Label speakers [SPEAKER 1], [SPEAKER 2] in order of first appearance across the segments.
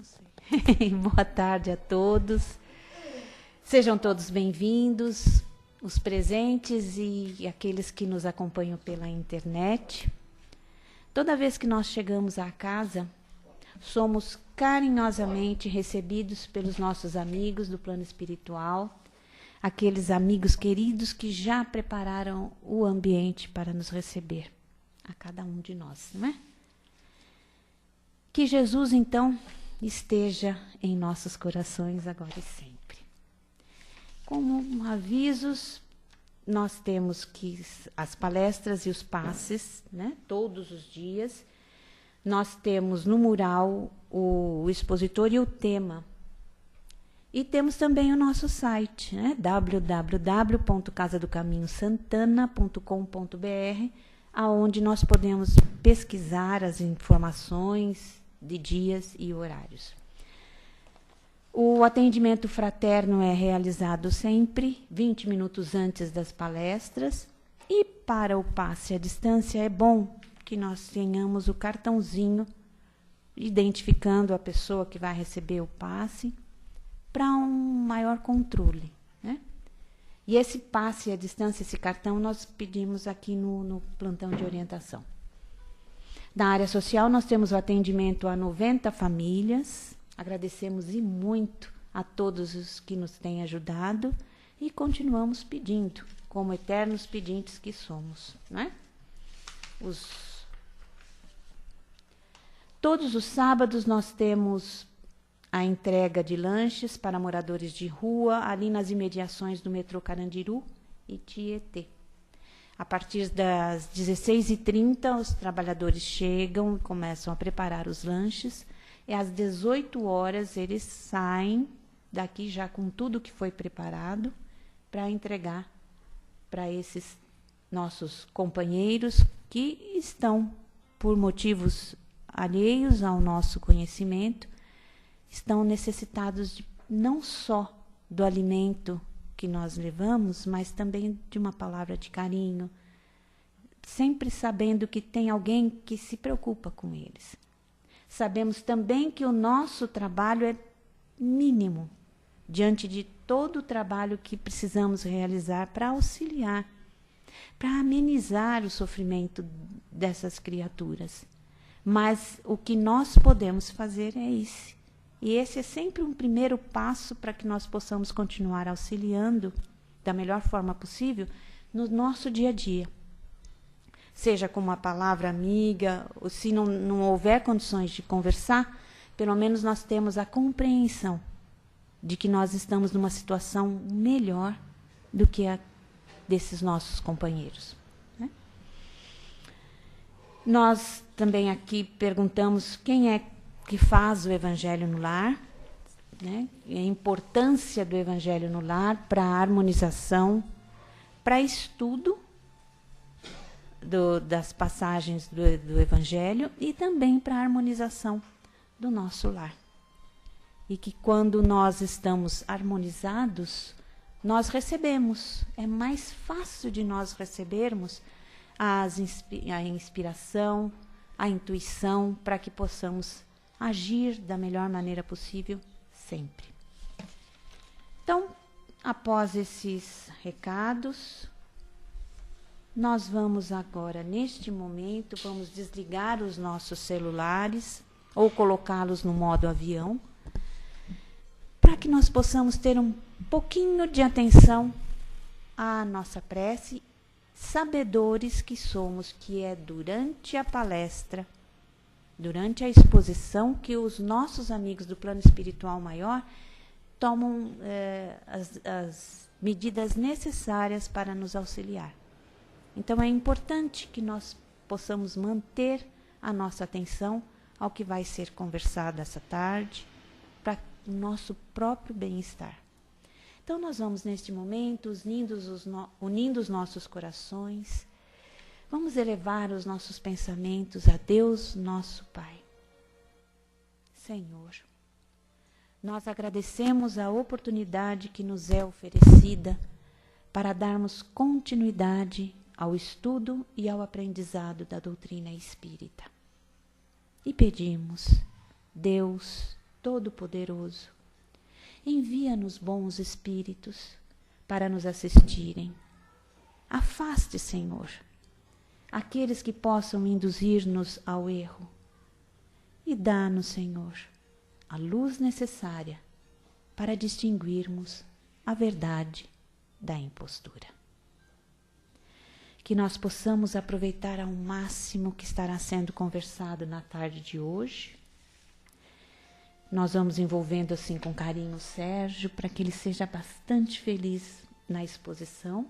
[SPEAKER 1] Não sei. Boa tarde a todos. Sejam todos bem-vindos, os presentes e aqueles que nos acompanham pela internet. Toda vez que nós chegamos à casa, somos carinhosamente recebidos pelos nossos amigos do plano espiritual, aqueles amigos queridos que já prepararam o ambiente para nos receber, a cada um de nós, não é? Que Jesus, então, esteja em nossos corações agora e sempre. Como avisos, nós temos que as palestras e os passes, né, todos os dias. Nós temos no mural o expositor e o tema. E temos também o nosso site, né, www.casadocaminhosantana.com.br, aonde nós podemos pesquisar as informações de dias e horários. O atendimento fraterno é realizado sempre 20 minutos antes das palestras, e para o passe à distância é bom que nós tenhamos o cartãozinho identificando a pessoa que vai receber o passe para um maior controle, né? E esse passe à distância, esse cartão, nós pedimos aqui no plantão de orientação. Na área social, nós temos o atendimento a 90 famílias. Agradecemos e muito a todos os que nos têm ajudado e continuamos pedindo, como eternos pedintes que somos, né? Todos os sábados nós temos a entrega de lanches para moradores de rua, ali nas imediações do metrô Carandiru e Tietê. A partir das 16h30, os trabalhadores chegam e começam a preparar os lanches. E às 18 horas eles saem daqui já com tudo que foi preparado para entregar para esses nossos companheiros que estão, por motivos alheios ao nosso conhecimento, estão necessitados não só do alimento que nós levamos, mas também de uma palavra de carinho, sempre sabendo que tem alguém que se preocupa com eles. Sabemos também que o nosso trabalho é mínimo diante de todo o trabalho que precisamos realizar para auxiliar, para amenizar o sofrimento dessas criaturas. Mas o que nós podemos fazer é esse. E esse é sempre um primeiro passo para que nós possamos continuar auxiliando da melhor forma possível no nosso dia a dia. Seja com uma palavra amiga, ou se não houver condições de conversar, pelo menos nós temos a compreensão de que nós estamos numa situação melhor do que a desses nossos companheiros, né? Nós também aqui perguntamos quem é que faz o Evangelho no lar, né? A importância do Evangelho no lar para a harmonização, para estudo das passagens do Evangelho e também para a harmonização do nosso lar. E que quando nós estamos harmonizados, nós recebemos, é mais fácil de nós recebermos a inspiração, a intuição, para que possamos agir da melhor maneira possível sempre. Então, após esses recados, nós vamos agora, neste momento, vamos desligar os nossos celulares ou colocá-los no modo avião, para que nós possamos ter um pouquinho de atenção à nossa prece, sabedores que somos, que é durante a palestra, durante a exposição, que os nossos amigos do plano espiritual maior tomam as medidas necessárias para nos auxiliar. Então, é importante que nós possamos manter a nossa atenção ao que vai ser conversado essa tarde, para o nosso próprio bem-estar. Então, nós vamos, neste momento, unindo os nossos corações, vamos elevar os nossos pensamentos a Deus, nosso Pai. Senhor, nós agradecemos a oportunidade que nos é oferecida para darmos continuidade ao estudo e ao aprendizado da doutrina espírita. E pedimos, Deus, Todo-Poderoso, envia-nos bons espíritos para nos assistirem. Afaste, Senhor, aqueles que possam induzir-nos ao erro e dá-nos, Senhor, a luz necessária para distinguirmos a verdade da impostura. Que nós possamos aproveitar ao máximo o que estará sendo conversado na tarde de hoje. Nós vamos envolvendo assim com carinho o Sérgio para que ele seja bastante feliz na exposição.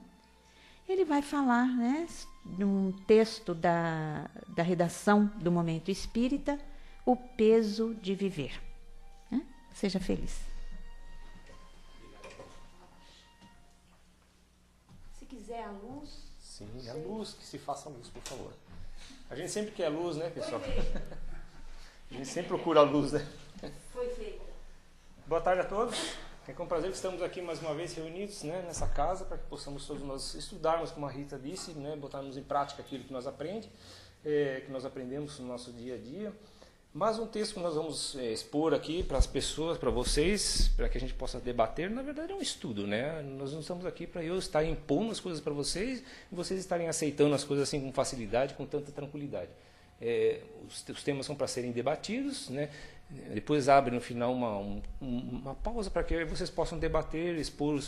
[SPEAKER 1] Ele vai falar, né, num texto da redação do Momento Espírita, o peso de viver. Né? Seja feliz. Se quiser a luz...
[SPEAKER 2] Sim, a luz, que se faça luz, por favor. A gente sempre quer luz, né, pessoal? A gente sempre procura a luz, né?
[SPEAKER 1] Foi feita.
[SPEAKER 2] Boa tarde a todos. É com prazer que estamos aqui mais uma vez reunidos, né, nessa casa, para que possamos todos nós estudarmos, como a Rita disse, né, botarmos em prática aquilo que nós aprendemos no nosso dia a dia. Mas um texto que nós vamos expor aqui para as pessoas, para vocês, para que a gente possa debater, na verdade é um estudo, né? Nós não estamos aqui para eu estar impondo as coisas para vocês e vocês estarem aceitando as coisas assim com facilidade, com tanta tranquilidade. Os temas são para serem debatidos, né? Depois abre no final uma pausa para que vocês possam debater, expor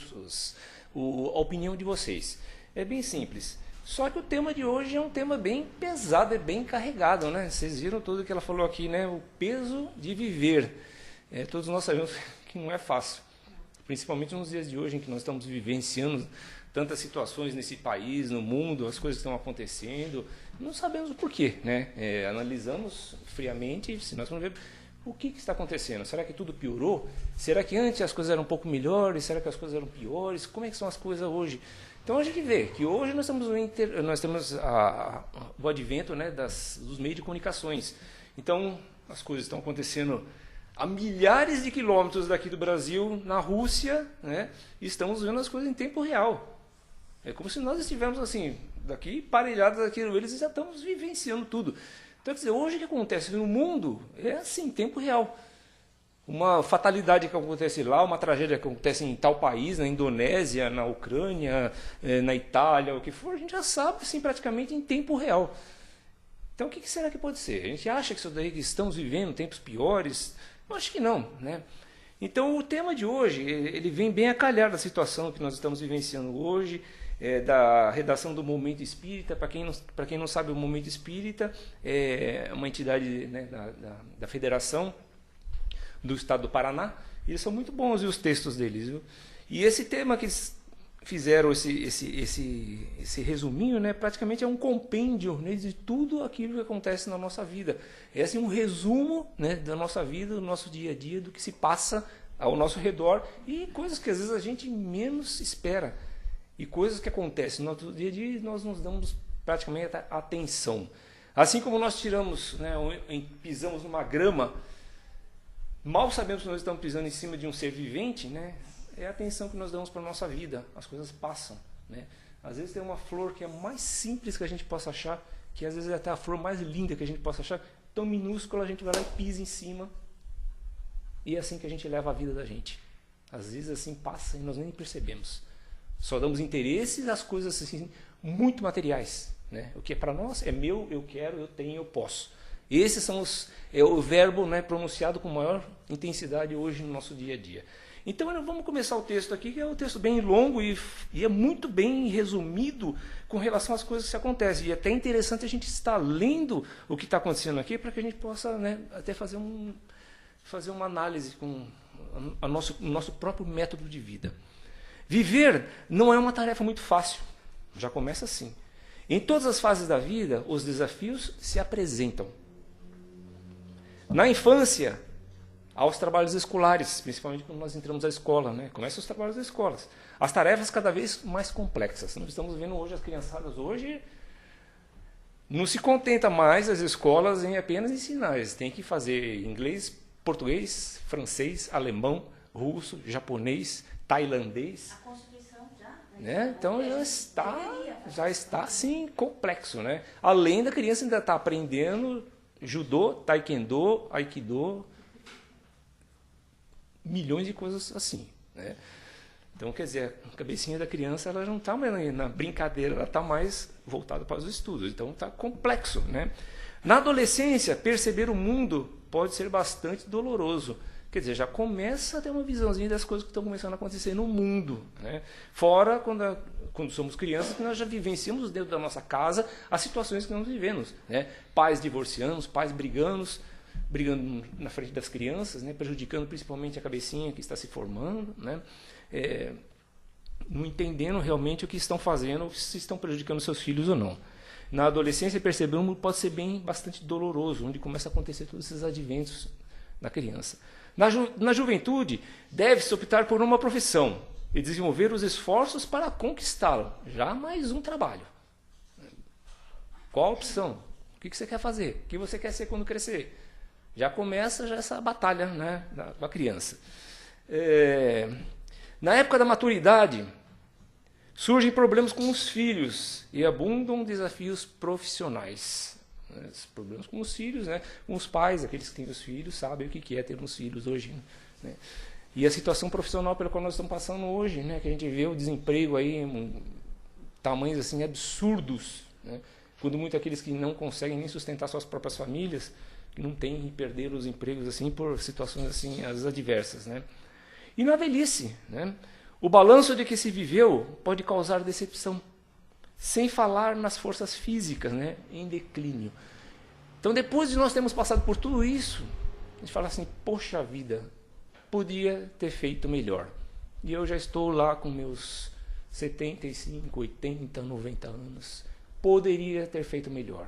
[SPEAKER 2] a opinião de vocês. É bem simples. Só que o tema de hoje é um tema bem pesado, é bem carregado, né? Vocês viram tudo que ela falou aqui, né? O peso de viver. Todos nós sabemos que não é fácil. Principalmente nos dias de hoje em que nós estamos vivenciando tantas situações nesse país, no mundo, as coisas que estão acontecendo. Não sabemos o porquê, né? Analisamos friamente, se nós vamos ver o que está acontecendo. Será que tudo piorou? Será que antes as coisas eram um pouco melhores? Será que as coisas eram piores? Como é que são as coisas hoje? Então a gente vê que hoje nós temos o advento, né, dos meios de comunicações. Então as coisas estão acontecendo a milhares de quilômetros daqui do Brasil, na Rússia, né, e estamos vendo as coisas em tempo real. É como se nós estivéssemos assim, daqui parelhados daquilo, eles já estamos vivenciando tudo. Então, quer dizer, hoje o que acontece no mundo é assim, em tempo real. Uma fatalidade que acontece lá, uma tragédia que acontece em tal país, na Indonésia, na Ucrânia, na Itália, o que for, a gente já sabe assim, praticamente em tempo real. Então o que será que pode ser? A gente acha que isso daí que estamos vivendo tempos piores? Eu acho que não, né? Então o tema de hoje, ele vem bem a calhar da situação que nós estamos vivenciando hoje, da redação do Momento Espírita. Para quem não sabe, o Momento Espírita é uma entidade, né, da Federação do Estado do Paraná. Eles são muito bons, os textos deles, viu? E esse tema que eles fizeram, esse resuminho, né, praticamente é um compêndio, né, de tudo aquilo que acontece na nossa vida. É assim, um resumo, né, da nossa vida, do nosso dia a dia, do que se passa ao nosso redor e coisas que às vezes a gente menos espera. E coisas que acontecem no nosso dia a dia e nós nos damos praticamente atenção. Assim como nós tiramos, né, pisamos numa grama, mal sabemos que nós estamos pisando em cima de um ser vivente, né? É a atenção que nós damos para a nossa vida. As coisas passam, né? Às vezes tem uma flor que é mais simples que a gente possa achar, que às vezes é até a flor mais linda que a gente possa achar, tão minúscula, a gente vai lá e pisa em cima. E é assim que a gente leva a vida da gente. Às vezes assim passa e nós nem percebemos. Só damos interesse às coisas assim, muito materiais, né? O que é para nós é meu, eu quero, eu tenho, eu posso. Esses são o verbo, né, pronunciado com maior intensidade hoje no nosso dia a dia. Então vamos começar o texto aqui, que é um texto bem longo e é muito bem resumido com relação às coisas que acontecem. E é até interessante a gente estar lendo o que está acontecendo aqui para que a gente possa, né, até fazer uma análise com o nosso próprio método de vida. Viver não é uma tarefa muito fácil, já começa assim. Em todas as fases da vida, os desafios se apresentam. Na infância, há os trabalhos escolares, principalmente quando nós entramos na escola, né? Começam os trabalhos das escolas. As tarefas cada vez mais complexas. Nós estamos vendo hoje as criançadas hoje não se contenta mais as escolas em apenas ensinar. Eles têm que fazer inglês, português, francês, alemão, russo, japonês, tailandês. A Constituição já, né? Então já está assim complexo, né? Além da criança ainda está aprendendo judô, taekwondo, aikido, milhões de coisas assim, né? Então, quer dizer, a cabecinha da criança ela não está mais na brincadeira, ela está mais voltada para os estudos. Então, está complexo, né? Na adolescência, perceber o mundo pode ser bastante doloroso. Quer dizer, já começa a ter uma visãozinha das coisas que estão começando a acontecer no mundo, né? Fora quando somos crianças, que nós já vivenciamos dentro da nossa casa as situações que nós vivemos, né? Pais divorciando, pais brigando na frente das crianças, né? Prejudicando principalmente a cabecinha que está se formando, né? Não entendendo realmente o que estão fazendo, ou se estão prejudicando seus filhos ou não. Na adolescência, perceber o mundo pode ser bastante doloroso, onde começa a acontecer todos esses adventos na criança. Na juventude, deve-se optar por uma profissão e desenvolver os esforços para conquistá-la. Já mais um trabalho. Qual a opção? O que você quer fazer? O que você quer ser quando crescer? Já começa essa batalha, né, da criança. Na época da maturidade, surgem problemas com os filhos e abundam desafios profissionais. Os problemas com os filhos, né? Com os pais, aqueles que têm os filhos, sabem o que é ter uns filhos hoje, né? E a situação profissional pela qual nós estamos passando hoje, né? Que a gente vê o desemprego aí, tamanhos assim absurdos, né? Quando muitos aqueles que não conseguem nem sustentar suas próprias famílias, que não têm e perderam os empregos assim por situações assim as adversas, né? E na velhice, né? O balanço de que se viveu pode causar decepção. Sem falar nas forças físicas, né, em declínio. Então, depois de nós termos passado por tudo isso, a gente fala assim, poxa vida, podia ter feito melhor. E eu já estou lá com meus 75, 80, 90 anos. Poderia ter feito melhor.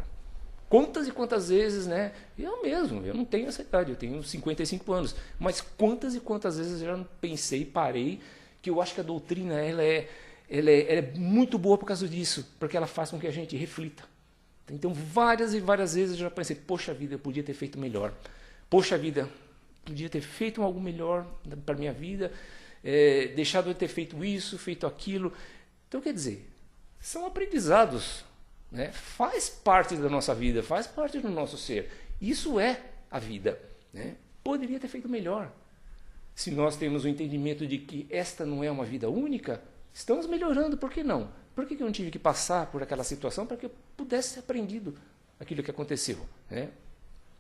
[SPEAKER 2] Quantas e quantas vezes, né? Eu mesmo, eu não tenho essa idade, eu tenho 55 anos. Mas quantas e quantas vezes eu já pensei, parei, que eu acho que a doutrina, ela é muito boa por causa disso, porque ela faz com que a gente reflita. Então, várias e várias vezes eu já pensei, poxa vida, eu podia ter feito melhor. Poxa vida, podia ter feito algo melhor para a minha vida, deixado de ter feito isso, feito aquilo. Então, quer dizer, são aprendizados, né? Faz parte da nossa vida, faz parte do nosso ser. Isso é a vida, né? Poderia ter feito melhor. Se nós temos o entendimento de que esta não é uma vida única, estamos melhorando, por que não? Por que eu não tive que passar por aquela situação para que eu pudesse ter aprendido aquilo que aconteceu, né?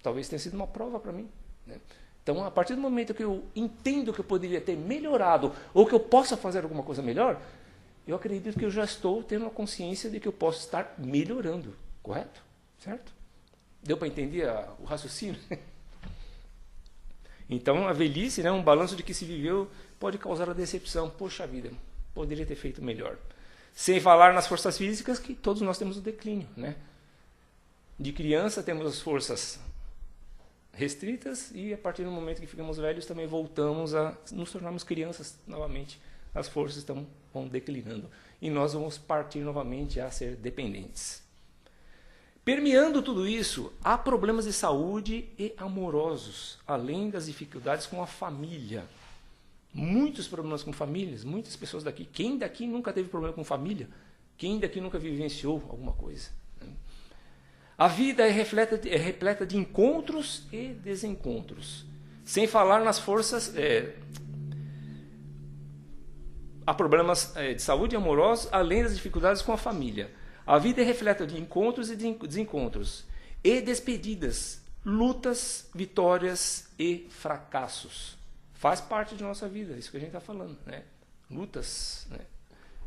[SPEAKER 2] Talvez tenha sido uma prova para mim, né? Então, a partir do momento que eu entendo que eu poderia ter melhorado ou que eu possa fazer alguma coisa melhor, eu acredito que eu já estou tendo a consciência de que eu posso estar melhorando, correto? Certo? Deu para entender o raciocínio? Então, a velhice, né, um balanço de que se viveu, pode causar a decepção. Poxa vida, poderia ter feito melhor. Sem falar nas forças físicas, que todos nós temos o declínio, né? De criança temos as forças restritas e a partir do momento que ficamos velhos também voltamos a nos tornarmos crianças novamente. As forças vão declinando e nós vamos partir novamente a ser dependentes. Permeando tudo isso, há problemas de saúde e amorosos, além das dificuldades com a família. Muitos problemas com famílias, muitas pessoas daqui. Quem daqui nunca teve problema com família? Quem daqui nunca vivenciou alguma coisa? A vida é repleta de encontros e desencontros. Sem falar nas forças... há problemas de saúde e amorosos, além das dificuldades com a família. A vida é repleta de encontros e de desencontros, e despedidas, lutas, vitórias e fracassos. Faz parte de nossa vida, isso que a gente está falando, né? Lutas, né?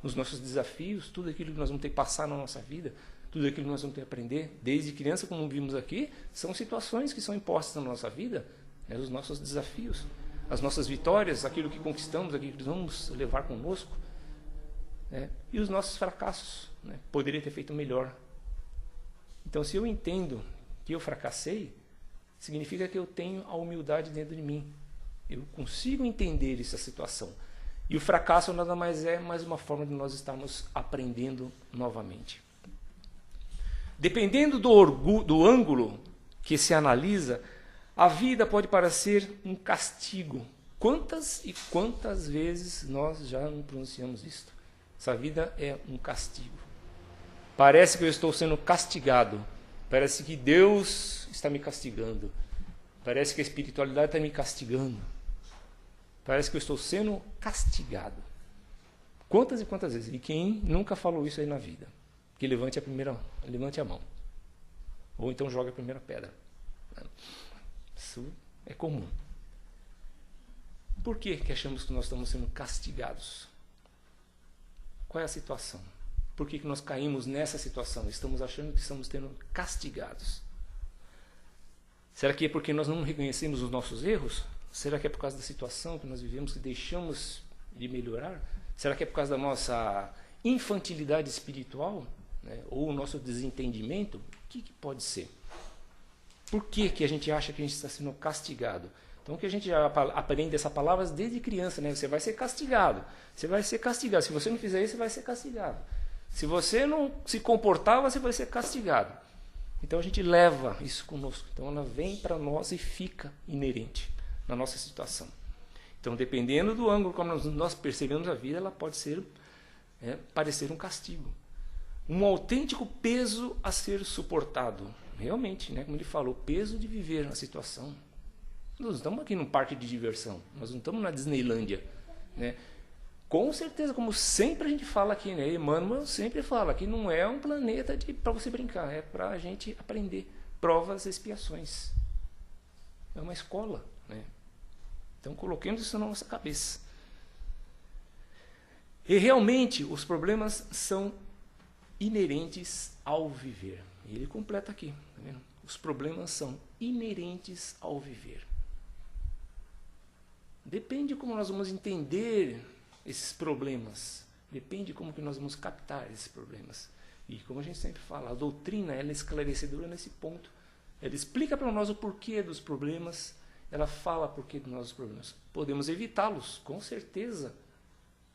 [SPEAKER 2] Os nossos desafios, tudo aquilo que nós vamos ter que passar na nossa vida, tudo aquilo que nós vamos ter que aprender, desde criança, como vimos aqui, são situações que são impostas na nossa vida, né? Os nossos desafios, as nossas vitórias, aquilo que conquistamos, aquilo que vamos levar conosco, né? E os nossos fracassos, né? Poderia ter feito melhor. Então, se eu entendo que eu fracassei, significa que eu tenho a humildade dentro de mim. Eu consigo entender essa situação. E o fracasso nada mais é mais uma forma de nós estarmos aprendendo novamente. Dependendo do ângulo que se analisa, a vida pode parecer um castigo. Quantas e quantas vezes nós já não pronunciamos isto? Essa vida é um castigo. Parece que eu estou sendo castigado. Parece que Deus está me castigando. Parece que a espiritualidade está me castigando. Parece que eu estou sendo castigado. Quantas e quantas vezes? E quem nunca falou isso aí na vida? Que levante a mão. Ou então joga a primeira pedra. Isso é comum. Por que achamos que nós estamos sendo castigados? Qual é a situação? Por que nós caímos nessa situação? Estamos achando que estamos sendo castigados. Será que é porque nós não reconhecemos os nossos erros? Será que é por causa da situação que nós vivemos que deixamos de melhorar? Será que é por causa da nossa infantilidade espiritual? Né? Ou o nosso desentendimento? O que pode ser? Por que a gente acha que a gente está sendo castigado? Então, que a gente já aprende essa palavra desde criança, né? Você vai ser castigado. Você vai ser castigado. Se você não fizer isso, você vai ser castigado. Se você não se comportar, você vai ser castigado. Então, a gente leva isso conosco. Então, ela vem para nós e fica inerente na nossa situação. Então, dependendo do ângulo como nós percebemos a vida, ela pode ser, parecer um castigo. Um autêntico peso a ser suportado. Realmente, né? Como ele falou, peso de viver na situação. Nós não estamos aqui num parque de diversão, nós não estamos na Disneylândia, né? Com certeza, como sempre a gente fala aqui, né? Emmanuel sempre fala que não é um planeta para você brincar, é para a gente aprender provas e expiações. É uma escola, né? Então coloquemos isso na nossa cabeça. E realmente os problemas são inerentes ao viver. E ele completa aqui, tá vendo? Os problemas são inerentes ao viver. Depende como nós vamos entender esses problemas. Depende como que nós vamos captar esses problemas. E como a gente sempre fala, a doutrina ela é esclarecedora nesse ponto. Ela explica para nós o porquê dos problemas. Ela fala porquê dos nossos problemas. Podemos evitá-los, com certeza.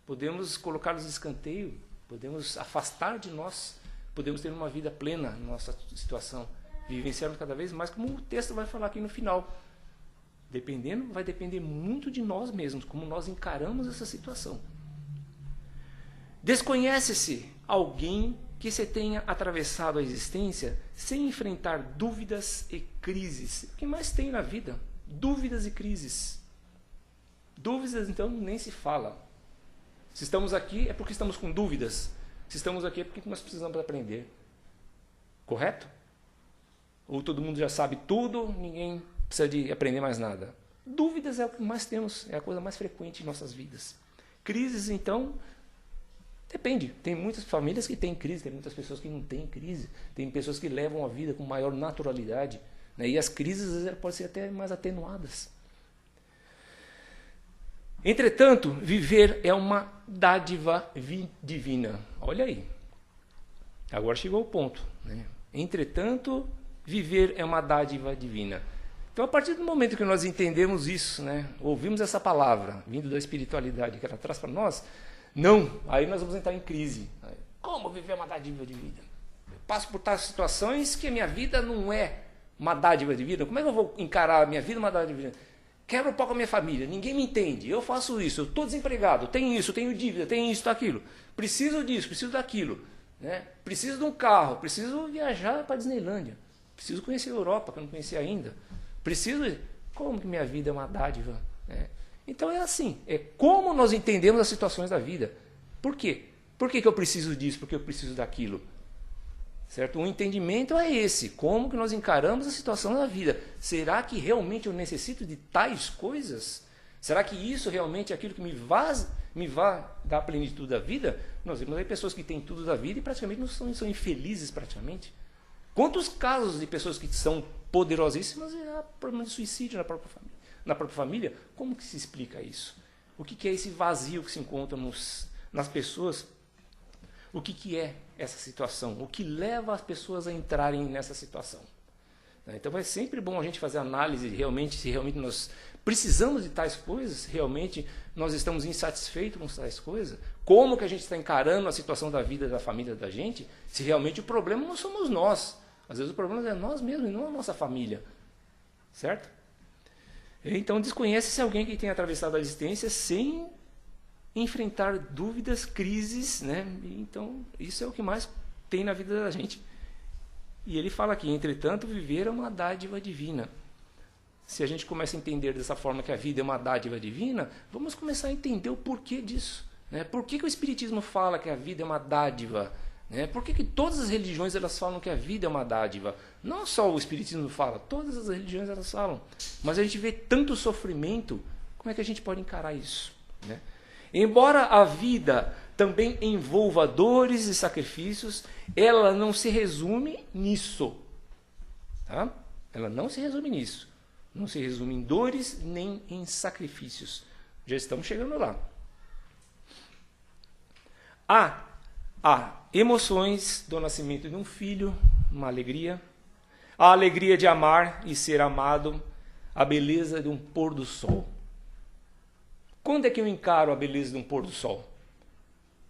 [SPEAKER 2] Podemos colocá-los de escanteio. Podemos afastar de nós. Podemos ter uma vida plena na nossa situação. Vivenciarmos cada vez mais, como o texto vai falar aqui no final. Vai depender muito de nós mesmos, como nós encaramos essa situação. Desconhece-se alguém que se tenha atravessado a existência sem enfrentar dúvidas e crises. O que mais tem na vida? Dúvidas e crises. Dúvidas, então, nem se fala. Se estamos aqui, é porque estamos com dúvidas. Se estamos aqui, é porque nós precisamos aprender. Correto? Ou todo mundo já sabe tudo, ninguém precisa de aprender mais nada. Dúvidas é o que mais temos, é a coisa mais frequente em nossas vidas. Crises, então, depende. Tem muitas famílias que têm crise, tem muitas pessoas que não têm crise, tem pessoas que levam a vida com maior naturalidade, né? E as crises às vezes, podem ser até mais atenuadas. Entretanto, viver é uma dádiva divina. Olha aí. Agora chegou o ponto, né? Entretanto, viver é uma dádiva divina. Então, a partir do momento que nós entendemos isso, né, ouvimos essa palavra, vindo da espiritualidade que ela traz para nós, aí nós vamos entrar em crise. Como viver uma dádiva de vida? Eu passo por tais situações que a minha vida não é uma dádiva de vida. Como é que eu vou encarar a minha vida uma dádiva de vida? Quebro o pau com a minha família, ninguém me entende, eu faço isso, eu estou desempregado, tenho isso, tenho dívida, tenho isso, aquilo. Preciso disso, preciso daquilo. Né? Preciso de um carro, preciso viajar para a Disneylândia, preciso conhecer a Europa, que eu não conheci ainda. Como que minha vida é uma dádiva? Né? Então é assim, é como nós entendemos as situações da vida. Por quê? Por que eu preciso disso? Porque eu preciso daquilo? Certo? O entendimento é esse, como que nós encaramos a situação da vida. Será que realmente eu necessito de tais coisas? Será que isso realmente é aquilo que me vai dar a plenitude da vida? Nós vemos aí pessoas que têm tudo da vida e praticamente não são infelizes praticamente. Quantos casos de pessoas que são poderosíssimas e há problema de suicídio na própria família? Como que se explica isso? O que é esse vazio que se encontra nas pessoas? O que é essa situação? O que leva as pessoas a entrarem nessa situação? Então é sempre bom a gente fazer análise se realmente nós precisamos de tais coisas, realmente nós estamos insatisfeitos com tais coisas, como que a gente está encarando a situação da vida da família da gente, se realmente o problema não somos nós. Às vezes o problema é nós mesmos e não a nossa família. Certo? Então desconhece-se alguém que tenha atravessado a existência sem enfrentar dúvidas, crises, né? Então isso é o que mais tem na vida da gente. E ele fala aqui, entretanto, viver é uma dádiva divina. Se a gente começa a entender dessa forma que a vida é uma dádiva divina, vamos começar a entender o porquê disso. Né? Por que o Espiritismo fala que a vida é uma dádiva? Né? Por que todas as religiões elas falam que a vida é uma dádiva? Não só o Espiritismo fala, todas as religiões elas falam. Mas a gente vê tanto sofrimento, como é que a gente pode encarar isso? Né? Embora a vida também envolva dores e sacrifícios, ela não se resume nisso. Tá? Ela não se resume nisso. Não se resume em dores nem em sacrifícios. Já estamos chegando lá. Há emoções do nascimento de um filho, uma alegria. A alegria de amar e ser amado, a beleza de um pôr do sol. Quando é que eu encaro a beleza de um pôr do sol?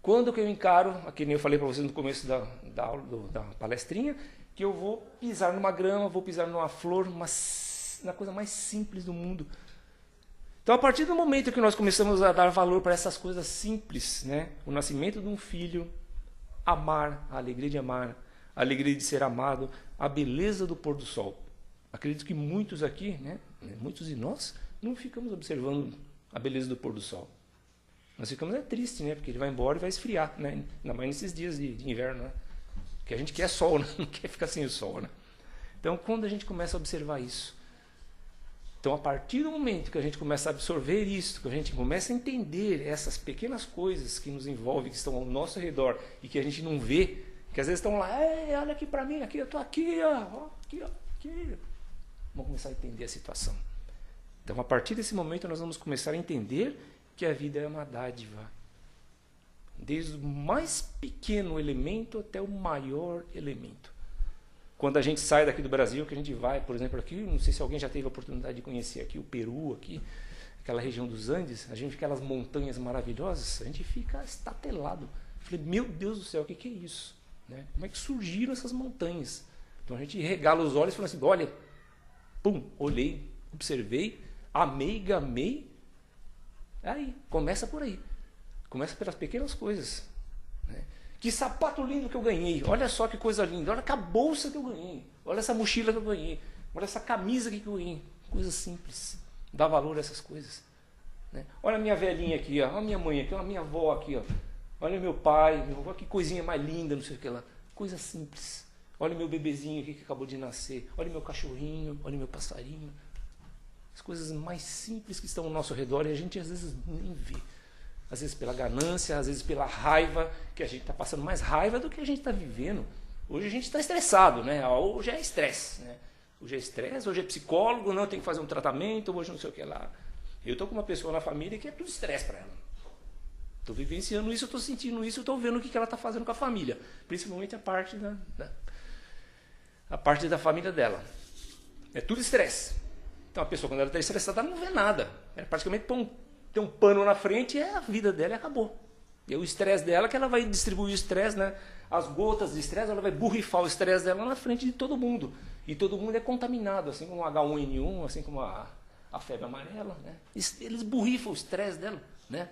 [SPEAKER 2] Quando que eu encaro, aqui nem eu falei para vocês no começo da palestrinha, que eu vou pisar numa grama, vou pisar numa flor, na coisa mais simples do mundo. Então, a partir do momento que nós começamos a dar valor para essas coisas simples, né? O nascimento de um filho, amar, a alegria de amar, a alegria de ser amado, a beleza do pôr do sol. Acredito que muitos aqui, né? Muitos de nós, não ficamos observando a beleza do pôr do sol. Nós ficamos tristes, né? Porque ele vai embora e vai esfriar, né? Ainda mais nesses dias de inverno, né? Porque a gente quer sol, né? Não quer ficar sem o sol, né? Então, quando a gente começa a observar isso, então, a partir do momento que a gente começa a absorver isso, que a gente começa a entender essas pequenas coisas que nos envolvem, que estão ao nosso redor e que a gente não vê, que às vezes estão lá, olha aqui para mim, aqui, eu estou aqui, ó, aqui, ó, aqui. Vamos começar a entender a situação. Então, a partir desse momento, nós vamos começar a entender que a vida é uma dádiva. Desde o mais pequeno elemento até o maior elemento. Quando a gente sai daqui do Brasil, que a gente vai, por exemplo, aqui, não sei se alguém já teve a oportunidade de conhecer aqui o Peru, aqui, aquela região dos Andes, a gente vê aquelas montanhas maravilhosas, a gente fica estatelado. Eu falei, meu Deus do céu, o que é isso? Né? Como é que surgiram essas montanhas? Então a gente regala os olhos e fala assim, olha, pum, olhei, observei, amei, gamei. Aí, começa por aí. Começa pelas pequenas coisas. Né? Que sapato lindo que eu ganhei. Olha só que coisa linda. Olha que a bolsa que eu ganhei. Olha essa mochila que eu ganhei. Olha essa camisa que eu ganhei. Coisas simples. Dá valor a essas coisas. Né? Olha a minha velhinha aqui. Ó. Olha a minha mãe aqui. Olha a minha avó aqui. Ó. Olha meu pai. Meu avô. Que coisinha mais linda. Não sei o que lá. Coisa simples. Olha o meu bebezinho aqui que acabou de nascer. Olha meu cachorrinho. Olha meu passarinho. As coisas mais simples que estão ao nosso redor e a gente às vezes nem vê. Às vezes pela ganância, às vezes pela raiva, que a gente está passando mais raiva do que a gente está vivendo. Hoje a gente está estressado, né? Hoje é estresse, né? Hoje é estresse, hoje é psicólogo, não, tem que fazer um tratamento, hoje não sei o que lá. Eu estou com uma pessoa na família que é tudo estresse para ela. Estou vivenciando isso, estou sentindo isso, estou vendo o que ela está fazendo com a família. Principalmente a parte da família dela. É tudo estresse. Então a pessoa, quando ela está estressada, ela não vê nada. Ela praticamente tem um pano na frente e a vida dela acabou. E o estresse dela, que ela vai distribuir o estresse, né? As gotas de estresse, ela vai borrifar o estresse dela na frente de todo mundo. E todo mundo é contaminado, assim como o H1N1, assim como a febre amarela. Né? Eles borrifam o estresse dela, né?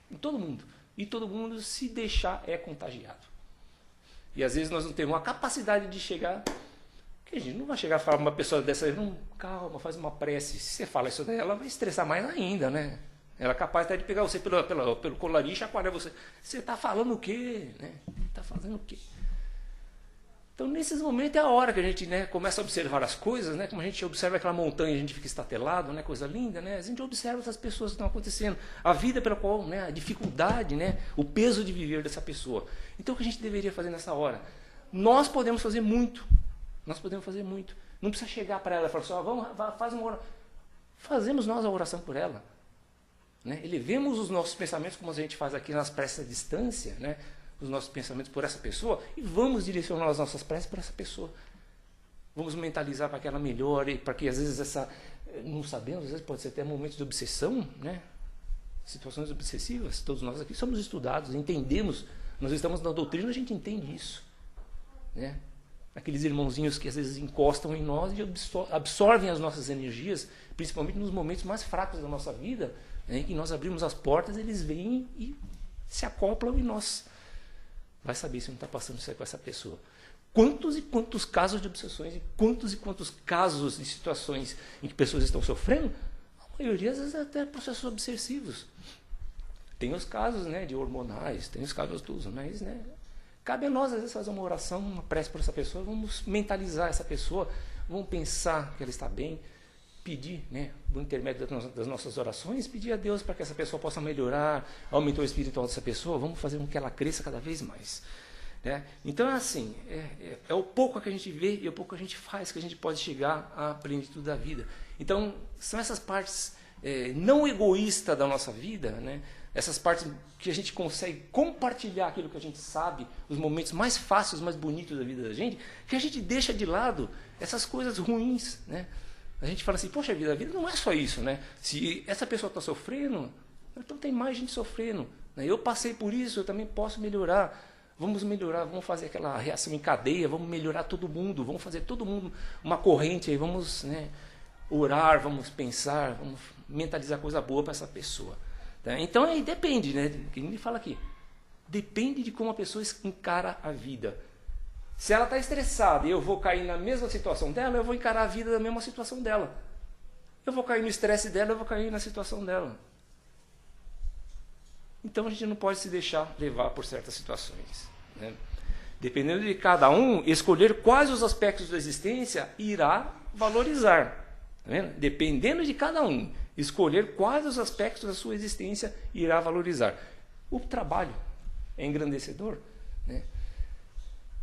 [SPEAKER 2] Em todo mundo. E todo mundo, se deixar, é contagiado. E às vezes nós não temos a capacidade de chegar... Porque a gente não vai chegar a falar para uma pessoa dessa, não, calma, faz uma prece. Se você fala isso daí, ela vai estressar mais ainda, né? Ela é capaz até de pegar você pelo colarinho e chacoalhar você. Você está falando o quê? Né? Está fazendo o quê? Então, nesses momentos é a hora que a gente, né, começa a observar as coisas, né? Como a gente observa aquela montanha, a gente fica estatelado, né? Coisa linda, né? A gente observa essas pessoas que estão acontecendo. A vida pela qual, né? A dificuldade, né? O peso de viver dessa pessoa. Então, o que a gente deveria fazer nessa hora? Nós podemos fazer muito. Nós podemos fazer muito. Não precisa chegar para ela e falar assim, vamos, faz uma oração. Fazemos nós a oração por ela. Né? Elevemos os nossos pensamentos, como a gente faz aqui nas preces à distância, né? Os nossos pensamentos por essa pessoa, e vamos direcionar as nossas preces para essa pessoa. Vamos mentalizar para que ela melhore, para que às vezes não sabemos, às vezes pode ser até momentos de obsessão, né? Situações obsessivas. Todos nós aqui somos estudados, entendemos, nós estamos na doutrina, a gente entende isso. Né? Aqueles irmãozinhos que às vezes encostam em nós e absorvem as nossas energias, principalmente nos momentos mais fracos da nossa vida, né, que nós abrimos as portas, eles vêm e se acoplam em nós. Vai saber se não está passando isso aí com essa pessoa. Quantos e quantos casos de obsessões, e quantos casos de situações em que pessoas estão sofrendo, a maioria às vezes até processos obsessivos. Tem os casos, né, de hormonais, tem os casos dos, mas, né, cabe a nós às vezes fazer uma oração, uma prece por essa pessoa, vamos mentalizar essa pessoa, vamos pensar que ela está bem, pedir, né, por intermédio das nossas orações, pedir a Deus para que essa pessoa possa melhorar, aumentar o espiritual dessa pessoa, vamos fazer com que ela cresça cada vez mais. Né? Então é assim, é o pouco que a gente vê e o pouco que a gente faz que a gente pode chegar à plenitude da vida. Então são essas partes não egoístas da nossa vida, né? Essas partes que a gente consegue compartilhar aquilo que a gente sabe, os momentos mais fáceis, mais bonitos da vida da gente, que a gente deixa de lado essas coisas ruins, né? A gente fala assim, poxa vida, a vida não é só isso, né? Se essa pessoa está sofrendo, então tem mais gente sofrendo, né? Eu passei por isso, eu também posso melhorar. Vamos melhorar, vamos fazer aquela reação em cadeia, vamos melhorar todo mundo, vamos fazer todo mundo uma corrente aí, vamos, né, orar, vamos pensar, vamos mentalizar coisa boa para essa pessoa. Tá? Então aí depende, né? Que ninguém fala aqui. Depende de como a pessoa encara a vida. Se ela está estressada e eu vou cair na mesma situação dela, eu vou encarar a vida da mesma situação dela. Eu vou cair no estresse dela, eu vou cair na situação dela. Então a gente não pode se deixar levar por certas situações. Né? Dependendo de cada um, escolher quais os aspectos da existência irá valorizar. Tá vendo? Dependendo de cada um, escolher quais os aspectos da sua existência irá valorizar. O trabalho é engrandecedor, né?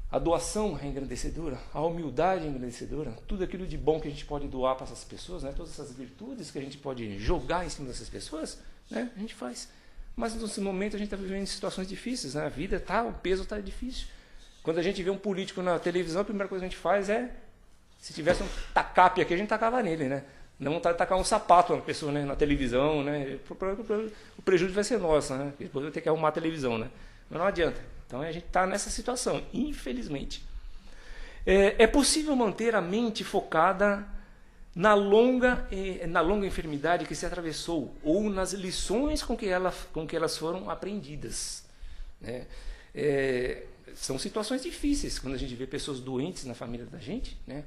[SPEAKER 2] A doação é engrandecedora, a humildade é engrandecedora, tudo aquilo de bom que a gente pode doar para essas pessoas, né? Todas essas virtudes que a gente pode jogar em cima dessas pessoas, né? A gente faz. Mas nesse momento a gente está vivendo situações difíceis, né? A vida está, o peso está difícil. Quando a gente vê um político na televisão, a primeira coisa que a gente faz é, se tivesse um tacape aqui, a gente tacava nele, né? Não vontade de tacar um sapato na pessoa, né? Na televisão, né? O prejuízo vai ser nosso, né? Depois vai ter que arrumar a televisão, né? Mas não adianta. Então a gente está nessa situação, infelizmente. É possível manter a mente focada na longa enfermidade que se atravessou ou nas lições com que elas foram aprendidas. Né? São situações difíceis quando a gente vê pessoas doentes na família da gente. Né?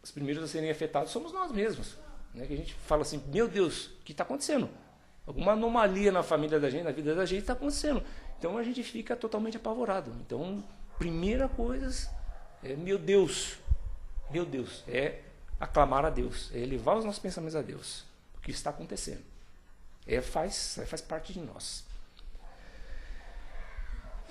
[SPEAKER 2] Os primeiros a serem afetados somos nós mesmos. Né? Que a gente fala assim, meu Deus, o que está acontecendo? Alguma anomalia na família da gente, na vida da gente está acontecendo. Então a gente fica totalmente apavorado. Então, primeira coisa é, meu Deus, é aclamar a Deus, é elevar os nossos pensamentos a Deus. O que está acontecendo? Faz parte de nós.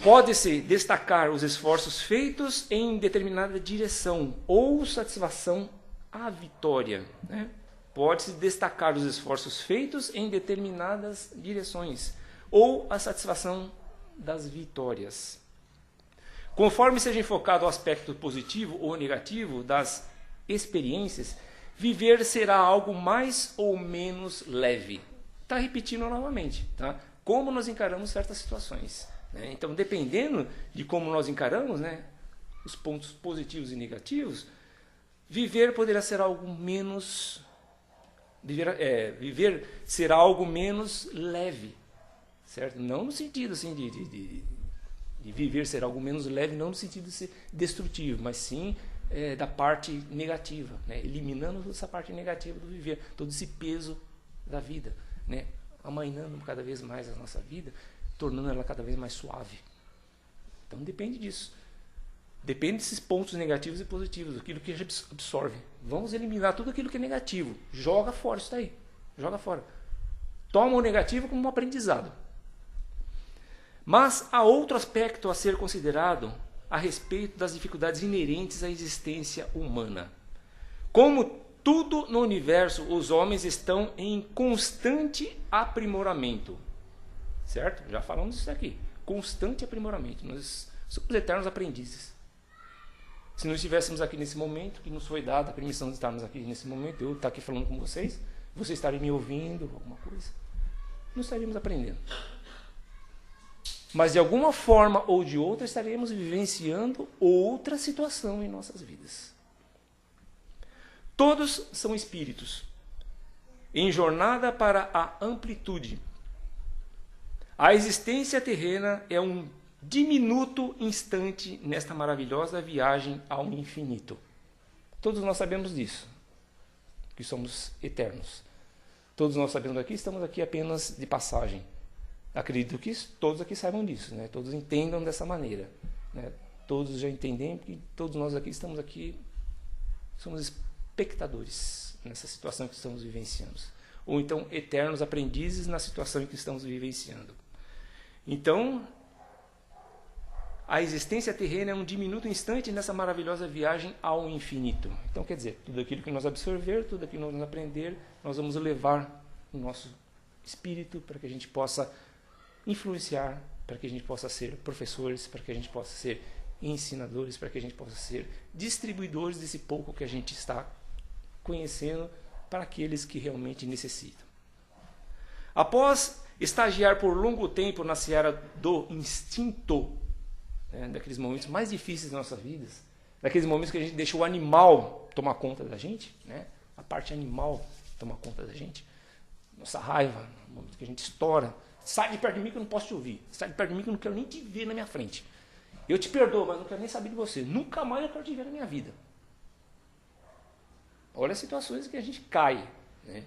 [SPEAKER 2] Pode-se destacar os esforços feitos em determinada direção ou satisfação à vitória. Né? Pode-se destacar os esforços feitos em determinadas direções ou a satisfação das vitórias. Conforme seja enfocado o aspecto positivo ou negativo das experiências, viver será algo mais ou menos leve. Está repetindo novamente, tá? Como nós encaramos certas situações. Né? Então, dependendo de como nós encaramos, né, os pontos positivos e negativos, viver poderá ser algo menos... Viver será algo menos leve. Certo? Não no sentido assim, de viver ser algo menos leve, não no sentido de ser destrutivo, mas sim da parte negativa, né? Eliminando essa parte negativa do viver, todo esse peso da vida, né? Amainando cada vez mais a nossa vida, tornando ela cada vez mais suave. Então depende disso. Depende desses pontos negativos e positivos, aquilo que a gente absorve. Vamos eliminar tudo aquilo que é negativo. Joga fora isso daí. Joga fora. Toma o negativo como um aprendizado. Mas há outro aspecto a ser considerado a respeito das dificuldades inerentes à existência humana. Como tudo no universo, os homens estão em constante aprimoramento. Certo? Já falamos disso aqui. Constante aprimoramento. Nós somos eternos aprendizes. Se não estivéssemos aqui nesse momento, que nos foi dada a permissão de estarmos aqui nesse momento, eu estar aqui falando com vocês, vocês estarem me ouvindo, alguma coisa, não estaríamos aprendendo. Mas de alguma forma ou de outra estaremos vivenciando outra situação em nossas vidas. Todos são espíritos em jornada para a amplitude. A existência terrena é um diminuto instante nesta maravilhosa viagem ao infinito. Todos nós sabemos disso, que somos eternos. Todos nós sabemos aqui, estamos aqui apenas de passagem. Acredito que todos aqui saibam disso, né? Todos entendam dessa maneira, né? Todos já entendem que todos nós aqui estamos aqui, somos espectadores nessa situação que estamos vivenciando. Ou então eternos aprendizes na situação em que estamos vivenciando. Então, a existência terrena é um diminuto instante nessa maravilhosa viagem ao infinito. Então, quer dizer, tudo aquilo que nós absorver, tudo aquilo que nós aprender, nós vamos levar no nosso espírito para que a gente possa influenciar, para que a gente possa ser professores, para que a gente possa ser ensinadores, para que a gente possa ser distribuidores desse pouco que a gente está conhecendo para aqueles que realmente necessitam. Após estagiar por longo tempo na seara do instinto, daqueles momentos mais difíceis das nossas vidas, daqueles momentos que a gente deixa o animal tomar conta da gente, né? A parte animal tomar conta da gente, nossa raiva, no momento que a gente estoura, sai de perto de mim que eu não posso te ouvir, sai de perto de mim que eu não quero nem te ver na minha frente, eu te perdoo, mas não quero nem saber de você, nunca mais eu quero te ver na minha vida. Olha as situações que a gente cai, né?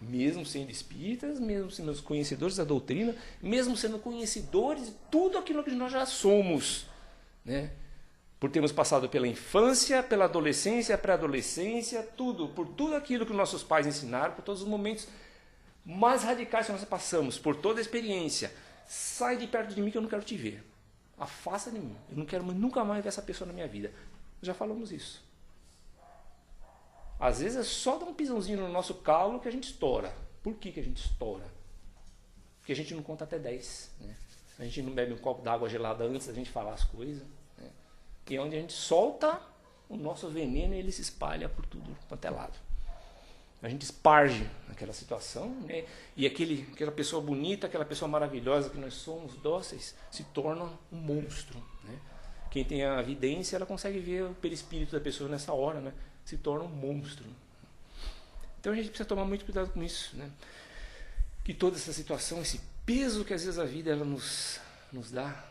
[SPEAKER 2] Mesmo sendo espíritas, mesmo sendo os conhecedores da doutrina, mesmo sendo conhecedores de tudo aquilo que nós já somos, né? Por termos passado pela infância, pela adolescência, pré-adolescência, tudo, por tudo aquilo que nossos pais ensinaram, por todos os momentos mais radicais que nós passamos, por toda a experiência. Sai de perto de mim que eu não quero te ver. Afasta de mim. Eu não quero nunca mais ver essa pessoa na minha vida. Já falamos isso. Às vezes é só dar um pisãozinho no nosso calo que a gente estoura. Por que a gente estoura? Porque a gente não conta até 10. Né? A gente não bebe um copo d'água gelada antes da gente falar as coisas. Né? E é onde a gente solta o nosso veneno e ele se espalha por tudo quanto é lado. A gente esparge naquela situação, né? E aquela pessoa bonita, aquela pessoa maravilhosa que nós somos, dóceis, se torna um monstro. Né? Quem tem a vidência, ela consegue ver o perispírito da pessoa nessa hora, né? Se torna um monstro. Então a gente precisa tomar muito cuidado com isso, né? Que toda essa situação, esse peso que às vezes a vida ela nos dá,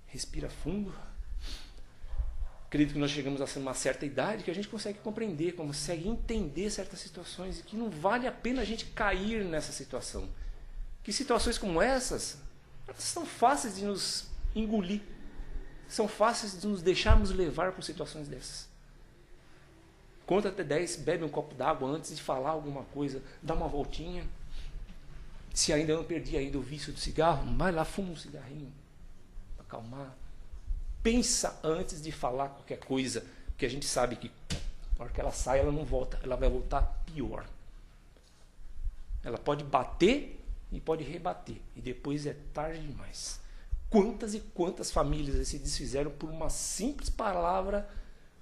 [SPEAKER 2] respira fundo. Acredito que nós chegamos a uma certa idade que a gente consegue compreender, consegue entender certas situações e que não vale a pena a gente cair nessa situação. Que situações como essas, elas são fáceis de nos engolir, são fáceis de nos deixarmos levar por situações dessas. Conta até 10, bebe um copo d'água antes de falar alguma coisa, dá uma voltinha. Se ainda não perdi ainda o vício do cigarro, vai lá, fuma um cigarrinho, para acalmar. Pensa antes de falar qualquer coisa, porque a gente sabe que na hora que ela sai, ela não volta, ela vai voltar pior. Ela pode bater e pode rebater, e depois é tarde demais. Quantas e quantas famílias se desfizeram por uma simples palavra,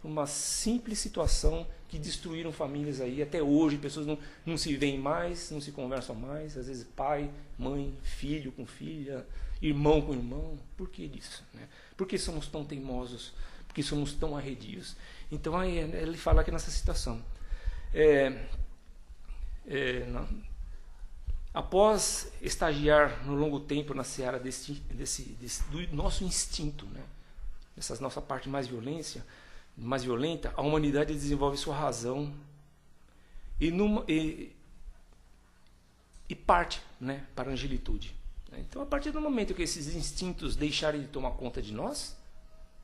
[SPEAKER 2] por uma simples situação que destruíram famílias aí. Até hoje, pessoas não se veem mais, não se conversam mais, às vezes pai, mãe, filho com filha, irmão com irmão. Por que disso? Né? Por que somos tão teimosos? Por que somos tão arredios? Então, aí ele fala aqui nessa situação. Após estagiar no longo tempo na seara do nosso instinto, né? Essa nossa parte mais violenta, a humanidade desenvolve sua razão e parte, né, para a angelitude. Então, a partir do momento que esses instintos deixarem de tomar conta de nós,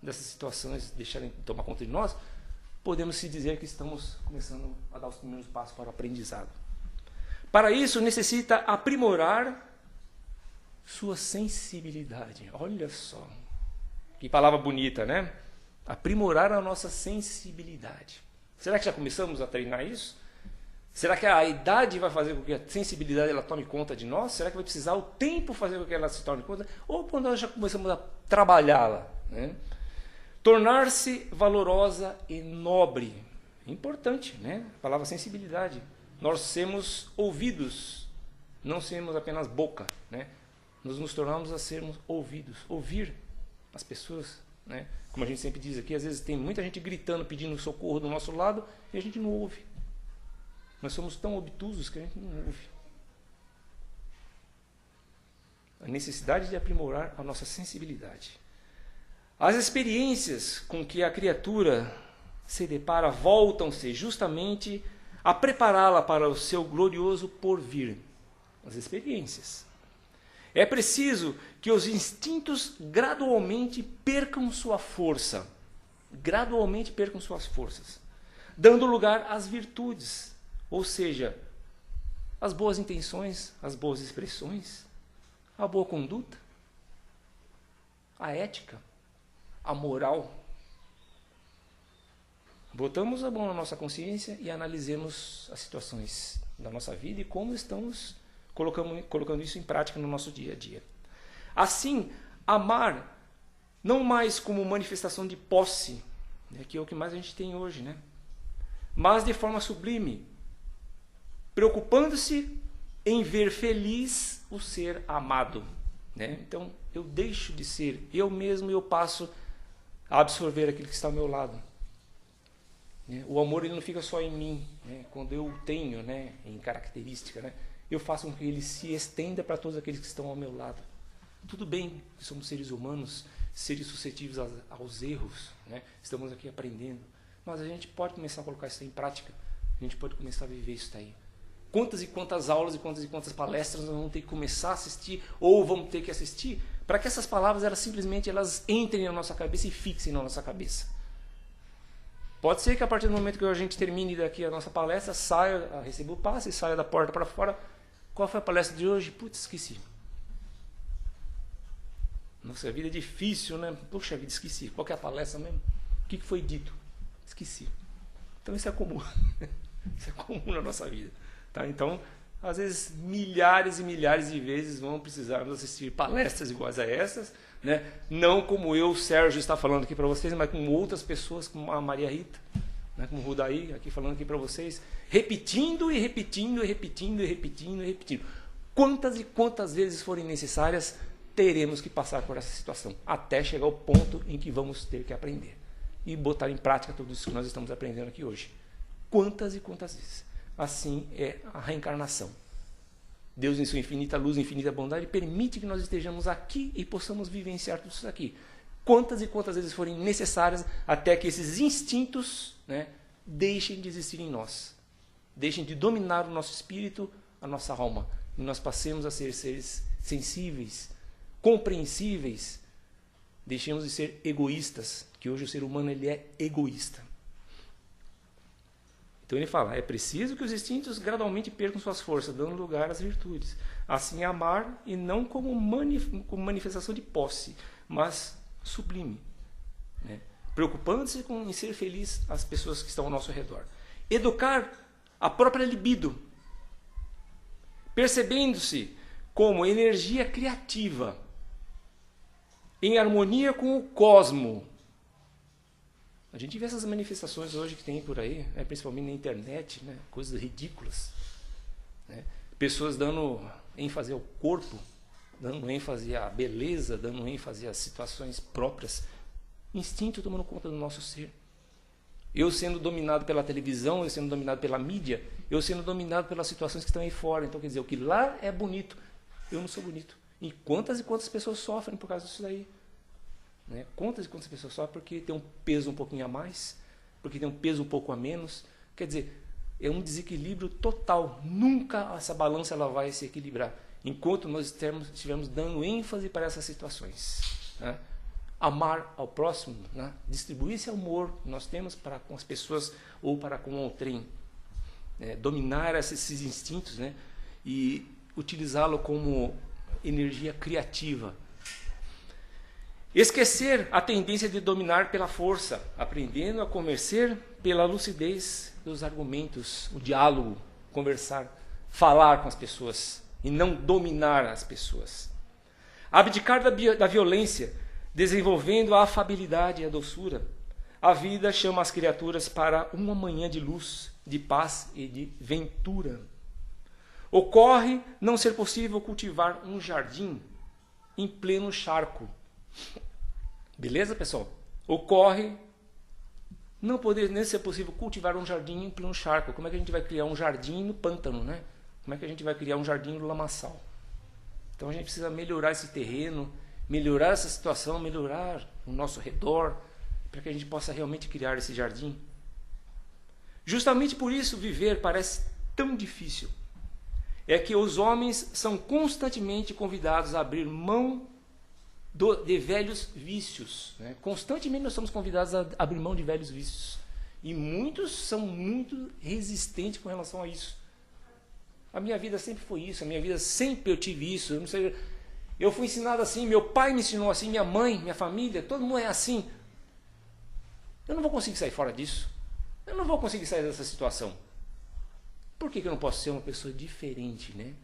[SPEAKER 2] dessas situações deixarem de tomar conta de nós, podemos se dizer que estamos começando a dar os primeiros passos para o aprendizado. Para isso, necessita aprimorar sua sensibilidade. Olha só, que palavra bonita, né? Aprimorar a nossa sensibilidade. Será que já começamos a treinar isso? Será que a idade vai fazer com que a sensibilidade ela tome conta de nós? Será que vai precisar o tempo fazer com que ela se torne conta? Ou quando nós já começamos a trabalhá-la? Né? Tornar-se valorosa e nobre. Importante, né? A palavra sensibilidade. Nós sermos ouvidos, não sermos apenas boca. Né? Nós nos tornamos a sermos ouvidos. Ouvir as pessoas. Né? Como a gente sempre diz aqui, às vezes tem muita gente gritando, pedindo socorro do nosso lado e a gente não ouve. Nós somos tão obtusos que a gente não ouve. a necessidade de aprimorar a nossa sensibilidade. As experiências com que a criatura se depara voltam-se justamente a prepará-la para o seu glorioso porvir. As experiências. É preciso que os instintos gradualmente percam sua força. Gradualmente percam suas forças. Dando lugar às virtudes. Ou seja, as boas intenções, as boas expressões, a boa conduta, a ética, a moral. Botamos a mão na nossa consciência e analisemos as situações da nossa vida e como estamos colocando isso em prática no nosso dia a dia. Assim, amar não mais como manifestação de posse, que é o que mais a gente tem hoje, né? Mas de forma sublime, preocupando-se em ver feliz o ser amado. Então, eu deixo de ser eu mesmo e eu passo a absorver aquilo que está ao meu lado. O amor ele não fica só em mim, quando eu tenho em característica, eu faço com que ele se estenda para todos aqueles que estão ao meu lado. Tudo bem que somos seres humanos, seres suscetíveis aos erros, estamos aqui aprendendo, mas a gente pode começar a colocar isso em prática, a gente pode começar a viver isso daí. Quantas e quantas aulas e quantas palestras nós vamos ter que começar a assistir ou vamos ter que assistir para que essas palavras elas entrem na nossa cabeça e fixem na nossa cabeça. Pode ser que a partir do momento que a gente termine daqui a nossa palestra, receba o passe, saia da porta para fora. Qual foi a palestra de hoje? Putz, esqueci. Nossa, a vida é difícil, né? Puxa vida, esqueci. Qual que é a palestra mesmo? O que foi dito? Esqueci. Então isso é comum. Isso é comum na nossa vida. Tá? Então, às vezes, milhares e milhares de vezes vão precisar assistir palestras iguais a essas, não como eu, Sérgio, está falando aqui para vocês, mas com outras pessoas, como a Maria Rita, como o Rudaí, aqui falando aqui para vocês, repetindo e repetindo e repetindo e repetindo e repetindo. Quantas e quantas vezes forem necessárias, teremos que passar por essa situação, até chegar ao ponto em que vamos ter que aprender e botar em prática tudo isso que nós estamos aprendendo aqui hoje. Quantas e quantas vezes. Assim é a reencarnação. Deus, em sua infinita luz, infinita bondade, permite que nós estejamos aqui e possamos vivenciar tudo isso aqui. Quantas e quantas vezes forem necessárias até que esses instintos deixem de existir em nós. Deixem de dominar o nosso espírito, a nossa alma. E nós passemos a ser seres sensíveis, compreensíveis. Deixemos de ser egoístas, que hoje o ser humano ele é egoísta. Então ele fala, é preciso que os instintos gradualmente percam suas forças, dando lugar às virtudes. Assim amar, e não como manifestação de posse, mas sublime. Preocupando-se em ser feliz as pessoas que estão ao nosso redor. Educar a própria libido, percebendo-se como energia criativa, em harmonia com o cosmo. A gente vê essas manifestações hoje que tem por aí, principalmente na internet, coisas ridículas. Pessoas dando ênfase ao corpo, dando ênfase à beleza, dando ênfase às situações próprias. Instinto tomando conta do nosso ser. Eu sendo dominado pela televisão, eu sendo dominado pela mídia, eu sendo dominado pelas situações que estão aí fora. Então quer dizer, o que lá é bonito, eu não sou bonito. E quantas pessoas sofrem por causa disso daí? Quantas e quantas pessoas só porque tem um peso um pouquinho a mais, porque tem um peso um pouco a menos. Quer dizer, é um desequilíbrio total. Nunca essa balança ela vai se equilibrar enquanto nós estivermos dando ênfase para essas situações. Amar ao próximo, distribuir esse amor que nós temos para com as pessoas ou para com outrem. Dominar esses instintos, e utilizá-lo como energia criativa. Esquecer a tendência de dominar pela força, aprendendo a convencer pela lucidez dos argumentos, o diálogo, conversar, falar com as pessoas e não dominar as pessoas. Abdicar da violência, desenvolvendo a afabilidade e a doçura. A vida chama as criaturas para uma manhã de luz, de paz e de ventura. Ocorre não ser possível cultivar um jardim em pleno charco. Beleza, pessoal? Ocorre não poder nem ser possível cultivar um jardim em pleno charco. Como é que a gente vai criar um jardim no pântano, Como é que a gente vai criar um jardim no lamaçal? Então a gente precisa melhorar esse terreno, melhorar essa situação, melhorar o nosso redor, para que a gente possa realmente criar esse jardim. Justamente por isso viver parece tão difícil. É que os homens são constantemente convidados a abrir mão de velhos vícios. Né? Constantemente nós somos convidados a abrir mão de velhos vícios. E muitos são muito resistentes com relação a isso. A minha vida sempre foi isso, a minha vida sempre eu tive isso. Eu não sei, eu fui ensinado assim, meu pai me ensinou assim, minha mãe, minha família, todo mundo é assim. Eu não vou conseguir sair fora disso. Eu não vou conseguir sair dessa situação. Por que eu não posso ser uma pessoa diferente, né?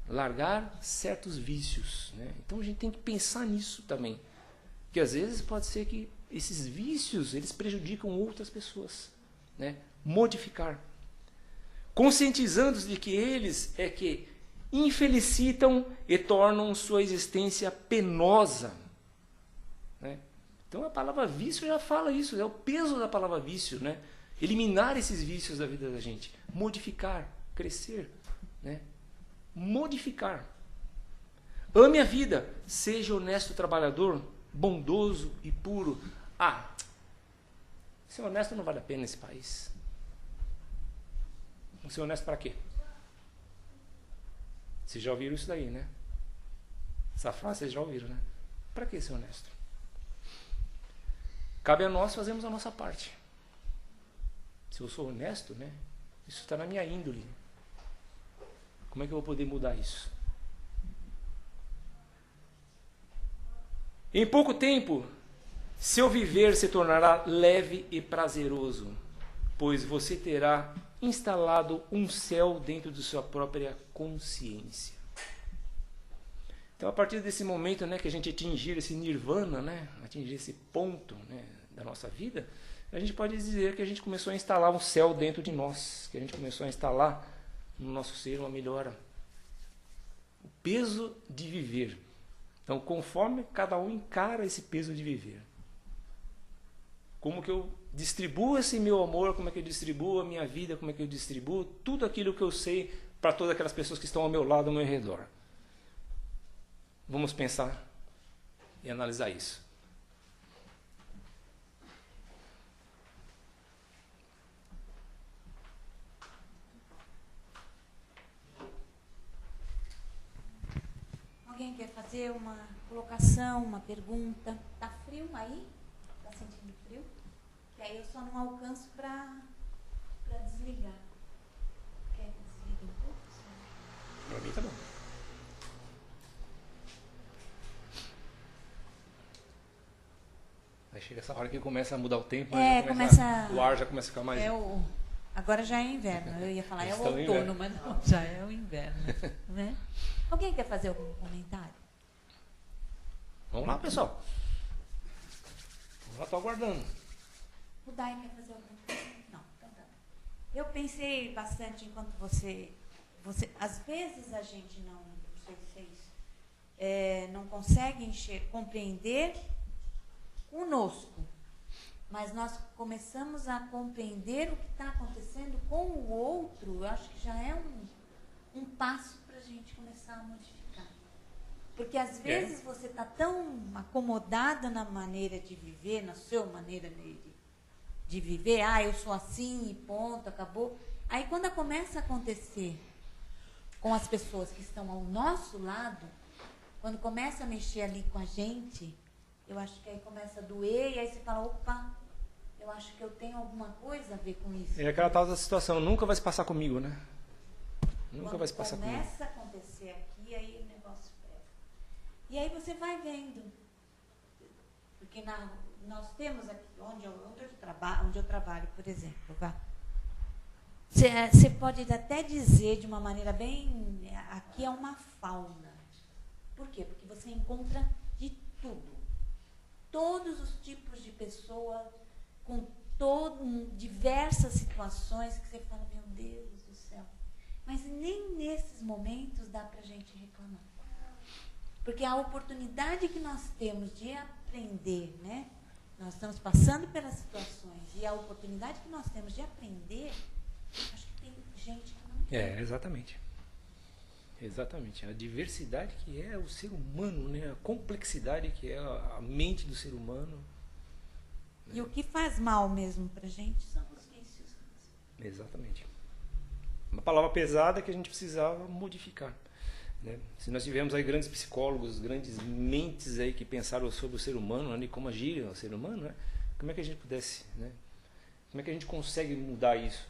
[SPEAKER 2] Largar certos vícios, né? Então a gente tem que pensar nisso também. Porque às vezes pode ser que esses vícios, eles prejudicam outras pessoas, né? Modificar. Conscientizando-os de que eles é que infelicitam e tornam sua existência penosa, né? Então a palavra vício já fala isso, é o peso da palavra vício, né? Eliminar esses vícios da vida da gente, modificar, crescer, né? Modificar. Ame a vida, seja honesto trabalhador, bondoso e puro. Ser honesto não vale a pena nesse país. Ser honesto para quê? Vocês já ouviram isso daí, né? Essa frase vocês já ouviram, né? Para que ser honesto? Cabe a nós fazermos a nossa parte. Se eu sou honesto, né? Isso está na minha índole. Como é que eu vou poder mudar isso? Em pouco tempo, seu viver se tornará leve e prazeroso, pois você terá instalado um céu dentro de sua própria consciência. Então, a partir desse momento, né, que a gente atingir esse nirvana, né, atingir esse ponto, né, da nossa vida, a gente pode dizer que a gente começou a instalar um céu dentro de nós, que a gente começou a instalar no nosso ser uma melhora. O peso de viver. Então, conforme cada um encara esse peso de viver. Como que eu distribuo esse meu amor, como é que eu distribuo a minha vida, como é que eu distribuo tudo aquilo que eu sei para todas aquelas pessoas que estão ao meu lado, ao meu redor. Vamos pensar e analisar isso.
[SPEAKER 1] Alguém quer fazer uma colocação, uma pergunta? Tá frio aí? Tá sentindo frio? Que aí eu só não alcanço para desligar. Quer que desligue um pouco?
[SPEAKER 2] Para mim tá bom. Aí chega essa hora que começa a mudar o tempo, o ar já começa a ficar mais...
[SPEAKER 1] Agora já é inverno. Eu ia falar, é o outono,
[SPEAKER 2] inverno.
[SPEAKER 1] mas não, já é o inverno. Né? Alguém quer fazer algum comentário?
[SPEAKER 2] Vamos lá, pessoal. Eu já estou aguardando.
[SPEAKER 1] O Dai quer fazer alguma coisa? Não, então tá. Eu pensei bastante enquanto você às vezes a gente não sei se vocês não consegue compreender conosco, mas nós começamos a compreender o que está acontecendo com o outro. Eu acho que já é um passo para a gente começar a modificar. Porque às vezes você está tão acomodada na maneira de viver, na sua maneira de viver, eu sou assim e ponto, acabou. Aí quando começa a acontecer com as pessoas que estão ao nosso lado, quando começa a mexer ali com a gente, eu acho que aí começa a doer, e aí você fala, opa, eu acho que eu tenho alguma coisa a ver com isso.
[SPEAKER 2] É aquela tal da situação, nunca vai se passar comigo, né? Nunca vai se passar comigo.
[SPEAKER 1] Começa a acontecer aqui, aí o negócio pega. E aí você vai vendo. Porque nós temos aqui, onde eu trabalho, por exemplo, você pode até dizer de uma maneira bem... Aqui é uma fauna. Por quê? Porque você encontra de tudo. Todos os tipos de pessoa, com diversas situações que você fala, meu Deus do céu. Mas nem nesses momentos dá para a gente reclamar. Porque a oportunidade que nós temos de aprender, né? Nós estamos passando pelas situações, e a oportunidade que nós temos de aprender, acho que tem gente que não tem.
[SPEAKER 2] Exatamente. Exatamente. A diversidade que é o ser humano, né? A complexidade que é a mente do ser humano.
[SPEAKER 1] E o que faz mal mesmo pra gente são os vícios.
[SPEAKER 2] Exatamente. Uma palavra pesada que a gente precisava modificar. Né? Se nós tivermos aí grandes psicólogos, grandes mentes aí que pensaram sobre o ser humano, né? Como agir o ser humano, né? Como é que a gente pudesse, né? Como é que a gente consegue mudar isso?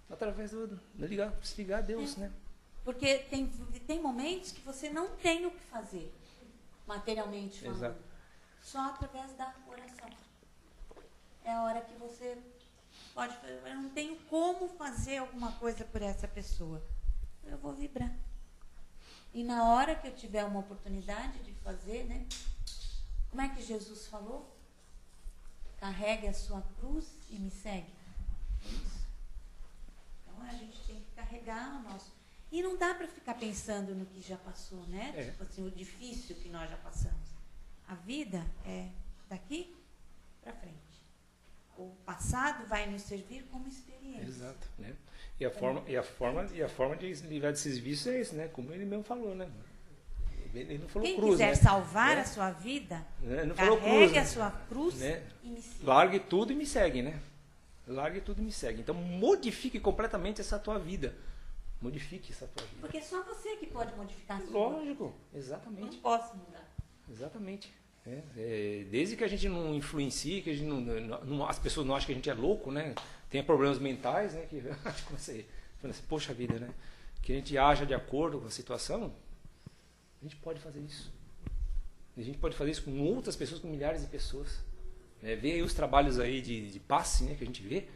[SPEAKER 2] Através se ligar a Deus, né?
[SPEAKER 1] Porque tem momentos que você não tem o que fazer, materialmente falando.
[SPEAKER 2] Exato.
[SPEAKER 1] Só através da oração. É a hora que você pode fazer. Eu não tenho como fazer alguma coisa por essa pessoa. Eu vou vibrar. E na hora que eu tiver uma oportunidade de fazer, né? Como é que Jesus falou? Carregue a sua cruz e me segue. É isso. Então a gente tem que carregar o nosso. E não dá para ficar pensando no que já passou, né? Tipo assim, o difícil que nós já passamos. A vida é daqui para frente. O passado vai nos servir como experiência.
[SPEAKER 2] Exato, né? E a forma de livrar desses vícios é isso, né? Como ele mesmo falou, né? Ele não falou
[SPEAKER 1] Quem
[SPEAKER 2] cruz,
[SPEAKER 1] quiser
[SPEAKER 2] né?
[SPEAKER 1] salvar a sua vida,
[SPEAKER 2] não
[SPEAKER 1] carregue
[SPEAKER 2] cruz,
[SPEAKER 1] a sua cruz,
[SPEAKER 2] né?
[SPEAKER 1] e me siga.
[SPEAKER 2] Largue tudo e me segue, né? Largue tudo e me segue. Então modifique completamente essa tua vida. Modifique essa tua vida.
[SPEAKER 1] Porque é só você que pode modificar a sua.
[SPEAKER 2] Lógico, exatamente.
[SPEAKER 1] Não posso mudar.
[SPEAKER 2] Exatamente. Desde que a gente não influencie, que a gente as pessoas não acham que a gente é louco, né? Tem problemas mentais, né? Que comecei falando assim, poxa vida, né? Que a gente haja de acordo com a situação, a gente pode fazer isso. A gente pode fazer isso com outras pessoas, com milhares de pessoas. Vê aí os trabalhos aí de passe, né? Que a gente vê.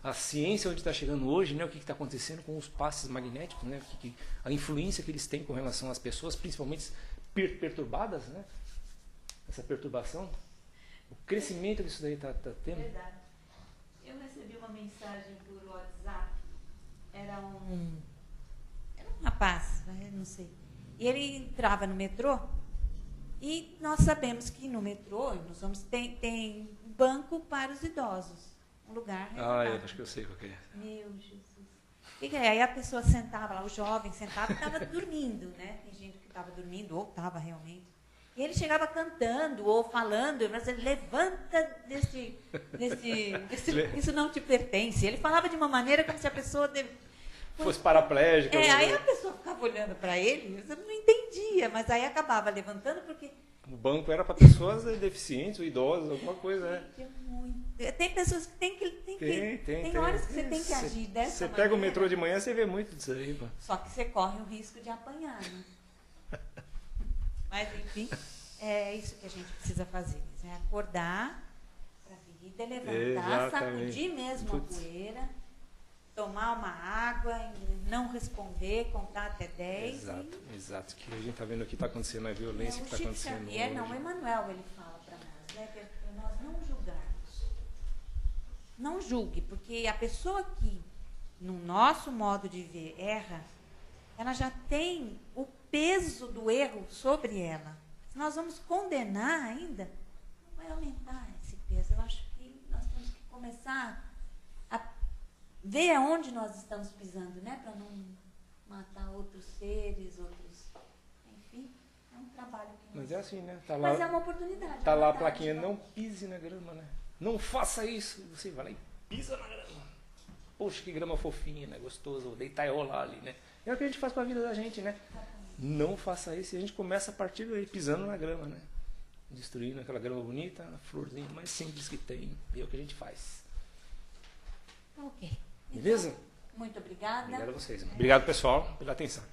[SPEAKER 2] A ciência onde está chegando hoje, né? O que está acontecendo com os passes magnéticos, né? A influência que eles têm com relação às pessoas, principalmente perturbadas, né? Essa perturbação, o crescimento disso daí está tendo.
[SPEAKER 1] Verdade. Eu recebi uma mensagem por WhatsApp, era um rapaz, não sei, e ele entrava no metrô, e nós sabemos que no metrô tem banco para os idosos, um lugar reservado.
[SPEAKER 2] Eu acho que eu sei qual que é.
[SPEAKER 1] Meu Jesus. E aí a pessoa sentava lá, o jovem sentava e estava dormindo, né? Tem gente que estava dormindo, ou estava realmente. E ele chegava cantando ou falando, mas ele levanta isso não te pertence. Ele falava de uma maneira como se a pessoa
[SPEAKER 2] fosse paraplégica.
[SPEAKER 1] Aí a pessoa ficava olhando para ele, eu não entendia, mas aí acabava levantando porque...
[SPEAKER 2] O banco era para pessoas deficientes ou idosas, alguma coisa, né?
[SPEAKER 1] Tem pessoas que tem horas que você tem que agir dessa
[SPEAKER 2] Você
[SPEAKER 1] maneira.
[SPEAKER 2] pega o metrô de manhã, você vê muito disso aí, pô.
[SPEAKER 1] Só que você corre o risco de apanhar, né? Mas, enfim, é isso que a gente precisa fazer. É acordar para a vida, levantar,
[SPEAKER 2] Exatamente.
[SPEAKER 1] sacudir mesmo a poeira, tomar uma água, não responder, contar até 10.
[SPEAKER 2] Exato. Que a gente está vendo o que está acontecendo, a violência que está acontecendo hoje.
[SPEAKER 1] Não, Emmanuel, ele fala para nós, né, que é para nós não julgarmos. Não julgue, porque a pessoa que, no nosso modo de ver, erra, ela já tem o peso do erro sobre ela. Se nós vamos condenar ainda, não vai aumentar esse peso. Eu acho que nós temos que começar a ver aonde nós estamos pisando, né? Para não matar outros seres, enfim, é um trabalho que
[SPEAKER 2] Mas é assim, né? Tá
[SPEAKER 1] Mas
[SPEAKER 2] lá,
[SPEAKER 1] é uma oportunidade.
[SPEAKER 2] tá lá a plaquinha, não pise na grama, né? Não faça isso. Você vai lá e pisa na grama. Poxa, que grama fofinha, né? Gostoso, deitar e rolar ali, né? É o que a gente faz com a vida da gente, né? Não faça isso. E a gente começa a partir daí, pisando na grama, né? Destruindo aquela grama bonita, a florzinha mais simples que tem. E é o que a gente faz.
[SPEAKER 1] Ok.
[SPEAKER 2] Beleza?
[SPEAKER 1] Então, muito obrigada.
[SPEAKER 2] Obrigado a vocês. Obrigado, pessoal, pela atenção.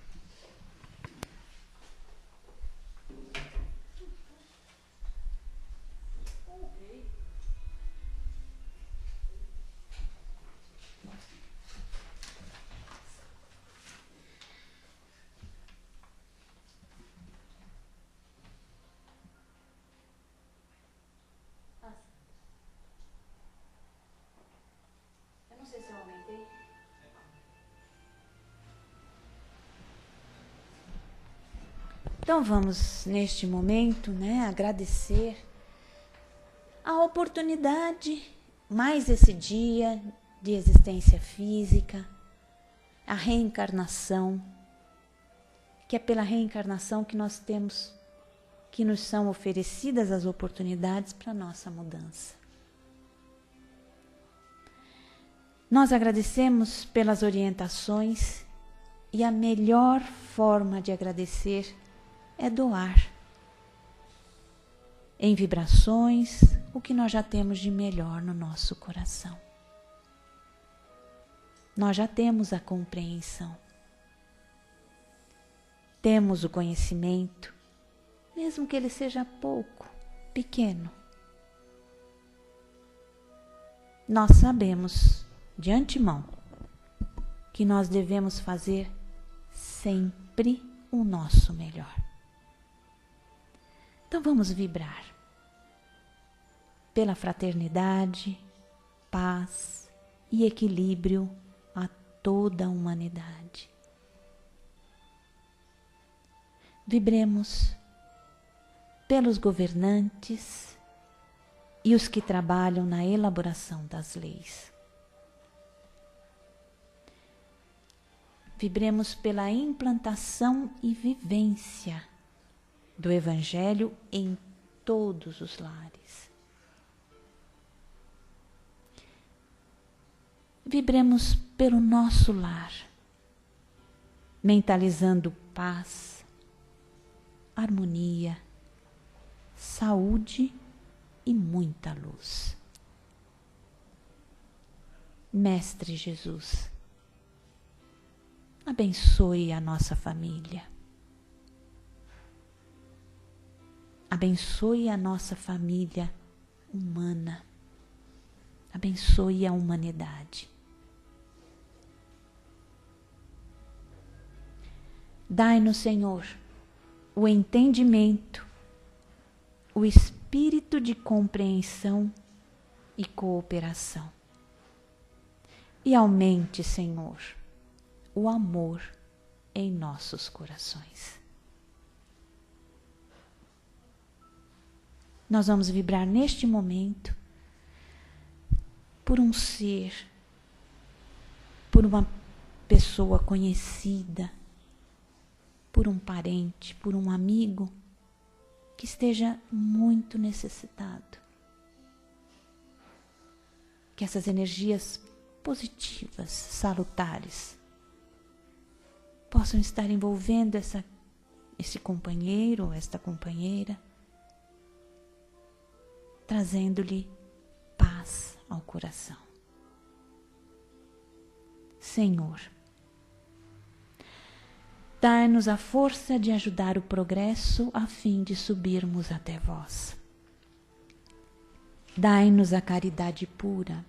[SPEAKER 1] Eu não sei se eu aumentei. Então vamos, neste momento, né, agradecer a oportunidade, mais esse dia de existência física, a reencarnação, que é pela reencarnação que nós temos, que nos são oferecidas as oportunidades para a nossa mudança. Nós agradecemos pelas orientações e a melhor forma de agradecer é doar em vibrações o que nós já temos de melhor no nosso coração. Nós já temos a compreensão, temos o conhecimento, mesmo que ele seja pouco, pequeno. Nós sabemos de antemão que nós devemos fazer sempre o nosso melhor. Então vamos vibrar pela fraternidade, paz e equilíbrio a toda a humanidade. Vibremos pelos governantes e os que trabalham na elaboração das leis. Vibremos pela implantação e vivência do Evangelho em todos os lares. Vibremos pelo nosso lar, mentalizando paz, harmonia, saúde e muita luz. Mestre Jesus, abençoe a nossa família. Abençoe a nossa família humana. Abençoe a humanidade. Dai-nos, Senhor, o entendimento, o espírito de compreensão e cooperação. E aumente, Senhor, o amor em nossos corações. Nós vamos vibrar neste momento por um ser, por uma pessoa conhecida, por um parente, por um amigo que esteja muito necessitado. Que essas energias positivas, salutares, possam estar envolvendo esse companheiro ou esta companheira, trazendo-lhe paz ao coração. Senhor, dai-nos a força de ajudar o progresso a fim de subirmos até vós. Dai-nos a caridade pura.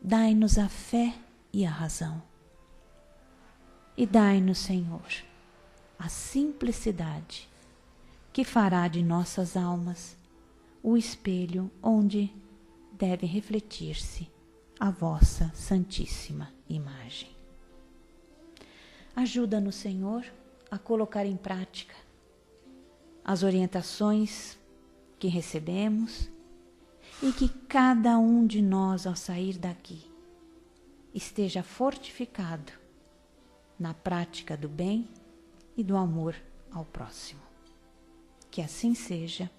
[SPEAKER 1] Dai-nos a fé e a razão. E dai-nos, Senhor, a simplicidade que fará de nossas almas o espelho onde deve refletir-se a vossa santíssima imagem. Ajuda-nos, Senhor, a colocar em prática as orientações que recebemos e que cada um de nós, ao sair daqui, esteja fortificado na prática do bem e do amor ao próximo. Que assim seja,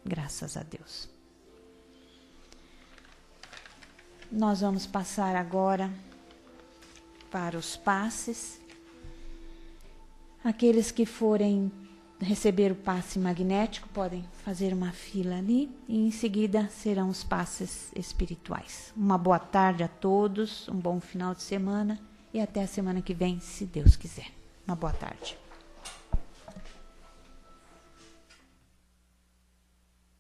[SPEAKER 1] graças a Deus. Nós vamos passar agora para os passes. Aqueles que forem receber o passe magnético podem fazer uma fila ali e em seguida serão os passes espirituais. Uma boa tarde a todos, um bom final de semana e até a semana que vem, se Deus quiser. Uma boa tarde.